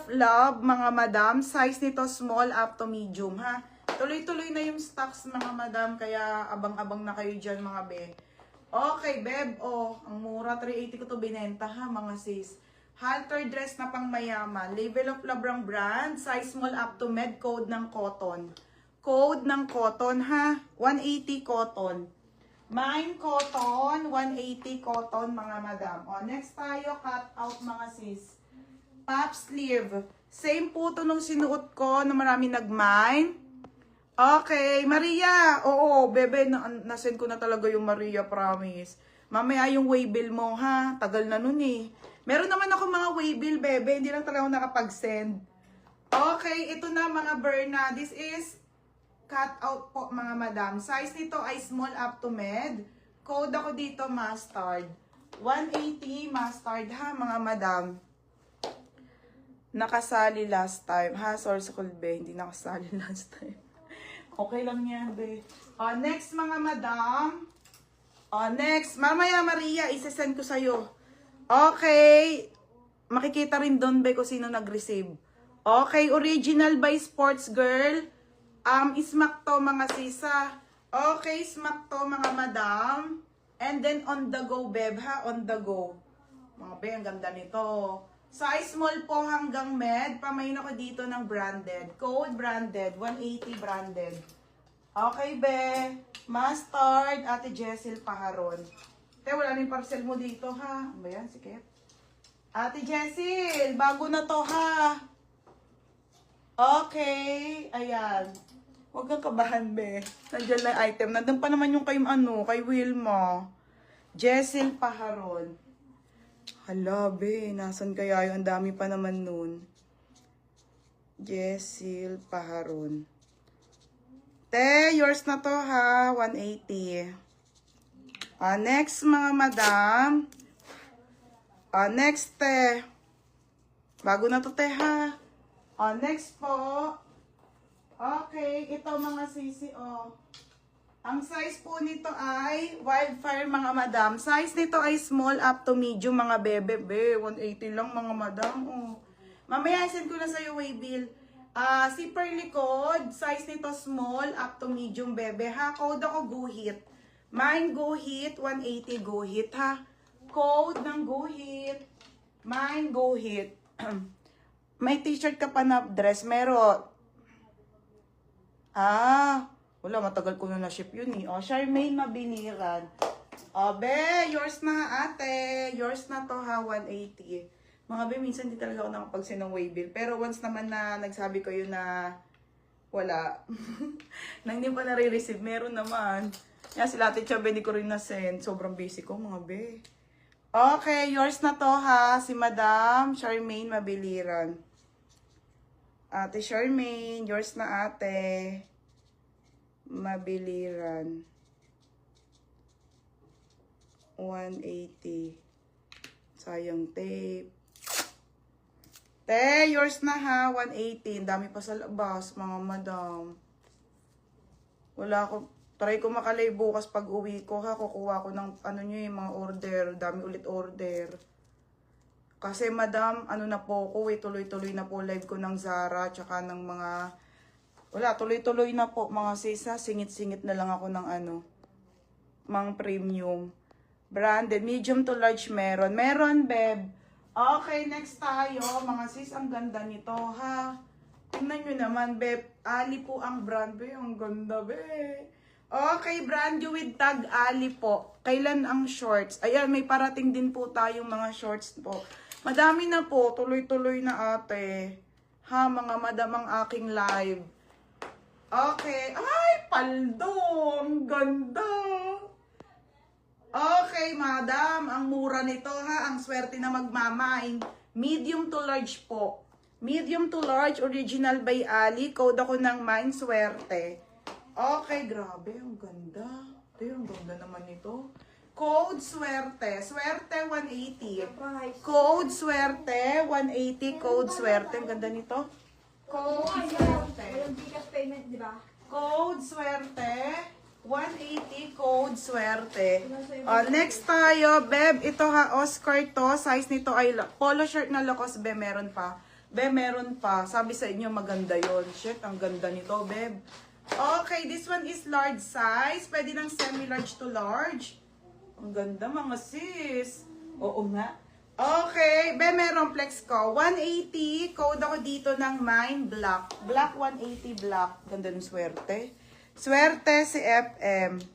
of Love, mga madam. Size nito small up to medium, ha. Tuloy-tuloy na yung stocks, mga madam. Kaya abang-abang na kayo dyan, mga be. Okay, beb. Oh, ang mura. 380 ko to binenta, ha, mga sis. Halter dress na pang mayaman. Level of Love brand. Size small up to med. Code ng cotton. Code ng cotton, ha. 180 cotton. Mine cotton. 180 cotton, mga madam. O, next tayo, cut out, mga sis. Pop sleeve. Same po to nung sinuot ko na marami nag-mine. Okay, Maria. Oo, bebe, nasend ko na talaga yung Maria, promise. Mamaya yung waybill mo, ha? Tagal na nun eh. Meron naman ako mga waybill, bebe. Hindi lang talaga ako nakapag-send. Okay, ito na mga Berna. This is cut out po, mga madam. Size nito ay small up to med. Code ako dito, mustard. 180 mustard, ha, mga madam. Nakasali last time. Ha, sorry sa kulbe. Hindi nakasali last time. Okay lang yan, be. Next, mga madam. Next. Mamaya, Maria, isesend ko sa'yo. Okay. Makikita rin doon, be, kung sino nag-receive. Okay, original by Sports Girl. Smack to, mga sisa. Okay, smack to, mga madam. And then, on the go, beb, ha? On the go. Mga be, ang ganda nito. Size small po hanggang med. Pamain ako dito ng branded. Code branded. 180 branded. Okay, be. Mustard. Ate Jessel Paharon. Wala na yung parcel mo dito, ha? Ano ba yan? Sikip. Ate Jessel, bago na to, ha? Okay. Ayan. Huwag kang kabahan, be. Nandiyan na item. Nandun pa naman yung kay Wilma. Jessel Paharon. Hala, be. Nasaan kaya yun? Ang dami pa naman nun. Jessel Paharon. Te, yours na to, ha? 180. Next, mga madam. Next, te. Bago na to, te, ha? Next po. Okay, ito mga sisi, Ang size po nito ay Wildfire, mga madam. Size nito ay small up to medium, mga bebe. 180 lang, mga madam. Mamaya, send ko na sa'yo, waybill. Zipper likod. Size nito small up to medium, bebe. Ha? Code ako Guhit. Mine Guhit. 180 Guhit, ha? Code ng Guhit. Mine Guhit. May t-shirt ka pa na dress. Meron. Wala, matagal ko na na-ship yun eh. Charmaine Mabiliran. Be, yours na, ate. Yours na to, ha, 180. Mga be, minsan di talaga ako nakapag-send ng waybill. Pero once naman na nagsabi ko yun na wala. Nang hindi pa nare-receive, meron naman. Yan, sila ate Chabe, di ko rin na-send. Sobrang busy ko, mga be. Okay, yours na to, ha. Si Madam Charmaine Mabiliran. Ate Charmaine, yours na, ate. Mabiliran. 180. Sayang tape. Te, yours na, ha. 180. Dami pa sa labas, mga madam. Wala ako. Try ko makalay bukas pag uwi ko, ha. Kukuha ko ng ano nyo yung mga order. Dami ulit order. Kasi madam, ano na po ko, tuloy-tuloy na po live ko ng Zara, tsaka ng mga... Wala, tuloy-tuloy na po, mga sisa. Singit-singit na lang ako ng ano, mga premium. Branded, medium to large meron. Meron, beb. Okay, next tayo. Mga sis, ang ganda nito, ha. Tingnan nyo naman, beb. Ali po ang brand, be. Ang ganda, be. Okay, brand new with tag Ali po. Kailan ang shorts? Ayan, may parating din po tayong mga shorts po. Madami na po. Tuloy-tuloy na, ate. Ha, mga madam, ang aking live. Okay. Ay, paldo. Ang ganda. Okay, madam. Ang mura nito, ha. Ang swerte na magmamain. Medium to large po. Medium to large, original by Ali. Code ako ng mine, swerte. Okay, grabe. Ang ganda. Ito, ang ganda naman nito. Code swerte. Swerte 180. Code swerte 180. Code swerte. Ang ganda nito. Code swerte. Walang Gcash payment, di ba? Code swerte. 180 code swerte. Next tayo, beb. Ito, ha, Oscar to. Size nito ay polo shirt na Lacoste, be. Meron pa. Be, meron pa. Sabi sa inyo, maganda yon. Shit, ang ganda nito, beb. Okay, this one is large size. Pwede ng semi-large to large. Ang ganda, mga sis. Oo nga. Okay, be, meron flex ko. 180. Code ako dito ng mine, black. Black 180 black. Ganda ng swerte. Swerte si FM.